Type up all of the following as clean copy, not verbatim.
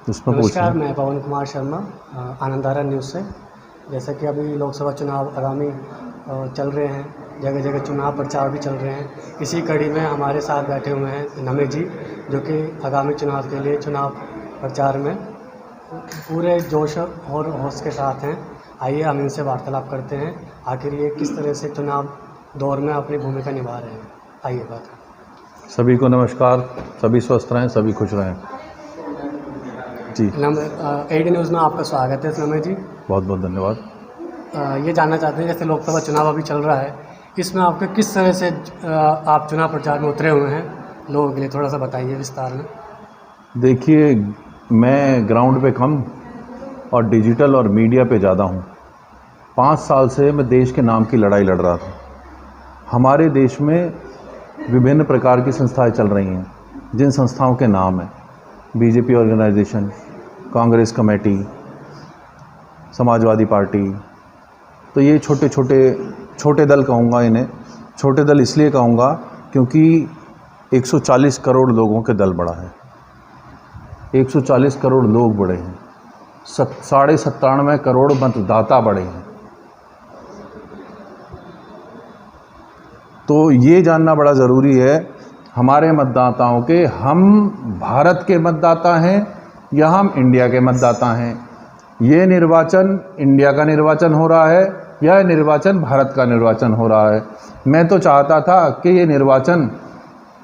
उसमें नमस्कार, पूछना। मैं पवन कुमार शर्मा, आनंदारा न्यूज़ से। जैसा कि अभी लोकसभा चुनाव आगामी चल रहे हैं, जगह जगह चुनाव प्रचार भी चल रहे हैं। इसी कड़ी में हमारे साथ बैठे हुए हैं नमित जी, जो कि आगामी चुनाव के लिए चुनाव प्रचार में पूरे जोश और होश के साथ हैं। आइए हम इनसे वार्तालाप करते हैं, आखिर ये किस तरह से चुनाव दौर में अपनी भूमिका निभा रहे हैं। आइए बात करें। सभी को नमस्कार, सभी स्वस्थ रहें, सभी खुश रहें जी। एडी न्यूज़ में आपका स्वागत है नमित जी। बहुत बहुत धन्यवाद। ये जानना चाहते हैं, जैसे लोकसभा चुनाव अभी चल रहा है, इसमें आपके किस तरह से आप चुनाव प्रचार में उतरे हुए हैं, लोगों के लिए थोड़ा सा बताइए विस्तार में। देखिए, मैं ग्राउंड पे कम और डिजिटल और मीडिया पे ज़्यादा हूँ। 5 साल से मैं देश के नाम की लड़ाई लड़ रहा था। हमारे देश में विभिन्न प्रकार की संस्थाएं चल रही हैं, जिन संस्थाओं के नाम हैं BJP organisation, Congress committee, Samajwadi party. तो ये छोटे दल कहूँगा इन्हें। छोटे दल इसलिए कहूँगा क्योंकि 140 करोड़ लोगों के दल बड़ा है। 140 करोड़ लोग बड़े हैं, 97.5 करोड़ मतदाता बड़े हैं। तो ये जानना बड़ा ज़रूरी है हमारे मतदाताओं के, हम भारत के मतदाता हैं या हम इंडिया के मतदाता हैं। ये निर्वाचन इंडिया का निर्वाचन हो रहा है या निर्वाचन भारत का निर्वाचन हो रहा है। मैं तो चाहता था कि ये निर्वाचन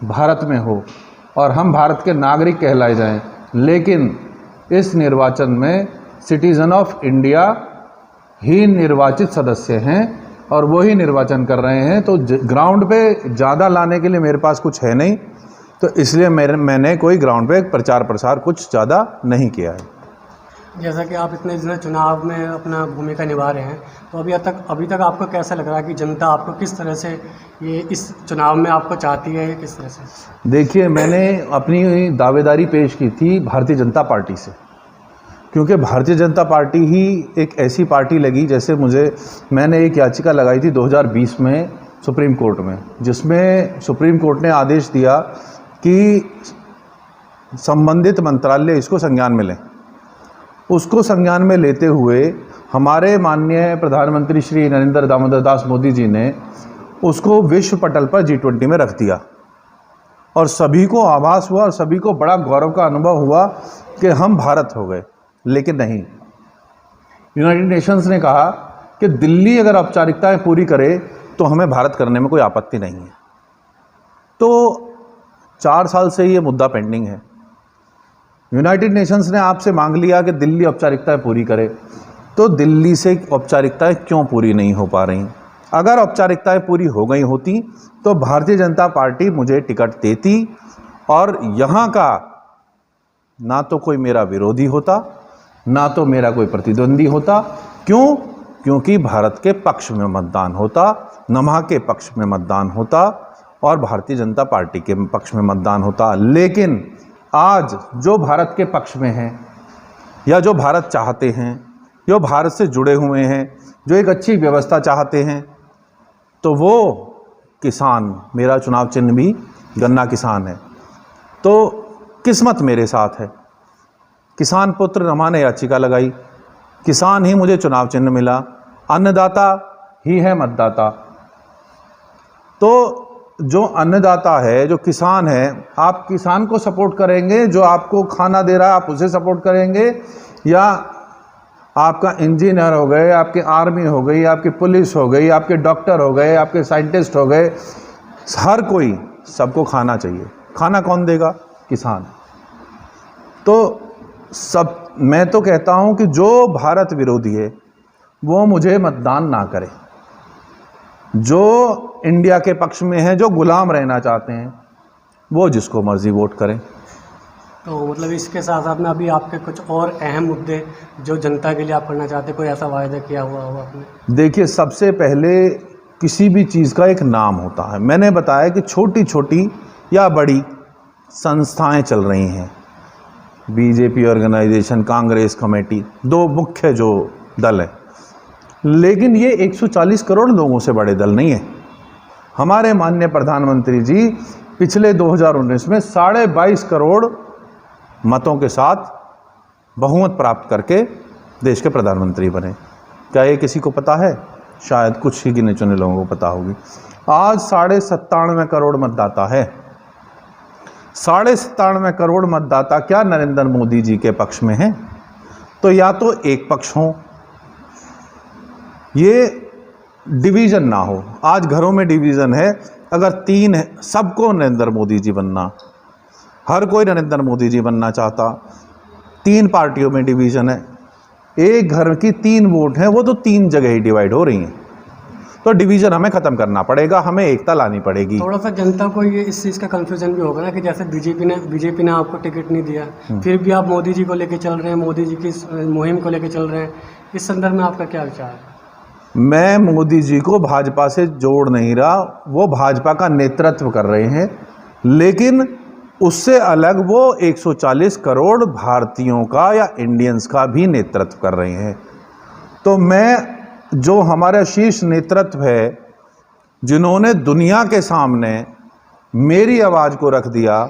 भारत में हो और हम भारत के नागरिक कहलाए जाएं, लेकिन इस निर्वाचन में सिटीज़न ऑफ इंडिया ही निर्वाचित सदस्य हैं और वही निर्वाचन कर रहे हैं। तो ग्राउंड पे ज़्यादा लाने के लिए मेरे पास कुछ है नहीं, तो इसलिए मैंने कोई ग्राउंड पे प्रचार प्रसार कुछ ज़्यादा नहीं किया है। जैसा कि आप इतने दिन चुनाव में अपना भूमिका निभा रहे हैं, तो अभी तक आपको कैसा लग रहा है कि जनता आपको किस तरह से ये इस चुनाव में आपको चाहती है, किस तरह से? देखिए, मैंने अपनी दावेदारी पेश की थी भारतीय जनता पार्टी से, क्योंकि भारतीय जनता पार्टी ही एक ऐसी पार्टी लगी, जैसे मैंने एक याचिका लगाई थी 2020 में सुप्रीम कोर्ट में, जिसमें सुप्रीम कोर्ट ने आदेश दिया कि संबंधित मंत्रालय इसको संज्ञान में लें। उसको संज्ञान में लेते हुए हमारे माननीय प्रधानमंत्री श्री नरेंद्र दामोदर दास मोदी जी ने उसको विश्व पटल पर G20 में रख दिया और सभी को आभास हुआ और सभी को बड़ा गौरव का अनुभव हुआ कि हम भारत हो गए। लेकिन नहीं, यूनाइटेड नेशंस ने कहा कि दिल्ली अगर औपचारिकताएं पूरी करे तो हमें भारत करने में कोई आपत्ति नहीं है। तो 4 साल से ये मुद्दा पेंडिंग है। यूनाइटेड नेशंस ने आपसे मांग लिया कि दिल्ली औपचारिकताएं पूरी करे, तो दिल्ली से औपचारिकताएं क्यों पूरी नहीं हो पा रही? अगर औपचारिकताएं पूरी हो गई होती तो भारतीय जनता पार्टी मुझे टिकट देती और यहाँ का ना तो कोई मेरा विरोधी होता, ना तो मेरा कोई प्रतिद्वंदी होता। क्यों? क्योंकि भारत के पक्ष में मतदान होता, नमा के पक्ष में मतदान होता और भारतीय जनता पार्टी के पक्ष में मतदान होता। लेकिन आज जो भारत के पक्ष में हैं या जो भारत चाहते हैं, जो भारत से जुड़े हुए हैं, जो एक अच्छी व्यवस्था चाहते हैं, तो वो किसान, मेरा चुनाव चिन्ह भी गन्ना किसान है, तो किस्मत मेरे साथ है। किसान पुत्र रमा ने याचिका लगाई, किसान ही मुझे चुनाव चिन्ह मिला, अन्नदाता ही है मतदाता। तो जो अन्नदाता है, जो किसान है, आप किसान को सपोर्ट करेंगे, जो आपको खाना दे रहा है आप उसे सपोर्ट करेंगे, या आपका इंजीनियर हो गए, आपकी आर्मी हो गई, आपकी पुलिस हो गई, आपके डॉक्टर हो गए, आपके साइंटिस्ट हो गए, हर कोई, सबको खाना चाहिए। खाना कौन देगा? किसान। तो मैं तो कहता हूं कि जो भारत विरोधी है वो मुझे मतदान ना करे, जो इंडिया के पक्ष में है, जो गुलाम रहना चाहते हैं, वो जिसको मर्जी वोट करें। तो मतलब इसके साथ साथ में अभी आपके कुछ और अहम मुद्दे जो जनता के लिए आप करना चाहते हैं, कोई ऐसा वायदा किया हुआ हो आपने? देखिए, सबसे पहले किसी भी चीज़ का एक नाम होता है। मैंने बताया कि छोटी छोटी या बड़ी संस्थाएं चल रही हैं, बीजेपी ऑर्गेनाइजेशन, कांग्रेस कमेटी, 2 मुख्य जो दल हैं, लेकिन ये 140 करोड़ लोगों से बड़े दल नहीं है। हमारे माननीय प्रधानमंत्री जी पिछले 2019 में 22.5 करोड़ मतों के साथ बहुमत प्राप्त करके देश के प्रधानमंत्री बने। क्या ये किसी को पता है? शायद कुछ ही गिने चुने लोगों को पता होगी। आज 97.5 करोड़ मतदाता है। 97.5 करोड़ मतदाता क्या नरेंद्र मोदी जी के पक्ष में हैं? तो या तो एक पक्ष हो, ये डिवीज़न ना हो। आज घरों में डिवीज़न है। अगर 3 है, सबको नरेंद्र मोदी जी बनना, हर कोई नरेंद्र मोदी जी बनना चाहता। 3 पार्टियों में डिवीज़न है, एक घर की 3 वोट हैं, वो तो 3 जगह ही डिवाइड हो रही हैं। तो डिवीज़न हमें ख़त्म करना पड़ेगा, हमें एकता लानी पड़ेगी। थोड़ा सा जनता को ये इस चीज़ का कंफ्यूजन भी होगा ना कि जैसे बीजेपी ने आपको टिकट नहीं दिया, फिर भी आप मोदी जी को लेके चल रहे हैं, मोदी जी की मुहिम को लेके चल रहे हैं। इस संदर्भ में आपका क्या विचार है? मैं मोदी जी को भाजपा से जोड़ नहीं रहा, वो भाजपा का नेतृत्व कर रहे हैं, लेकिन उससे अलग वो 140 करोड़ भारतीयों का या इंडियंस का भी नेतृत्व कर रहे हैं। तो मैं, जो हमारा शीर्ष नेतृत्व है, जिन्होंने दुनिया के सामने मेरी आवाज़ को रख दिया,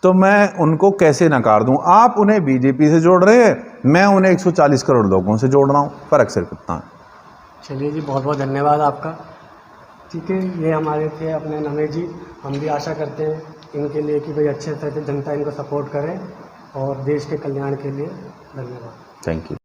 तो मैं उनको कैसे नकार दूं? आप उन्हें बीजेपी से जोड़ रहे हैं, मैं उन्हें 140 करोड़ लोगों से जोड़ रहा हूं। फ़र्क सिर्फ इतना है। चलिए जी, बहुत बहुत धन्यवाद आपका। ठीक है, ये हमारे थे अपने नमे जी। हम भी आशा करते हैं इनके लिए कि भाई अच्छे तरह से जनता इनको सपोर्ट करे और देश के कल्याण के लिए। धन्यवाद। Thank you.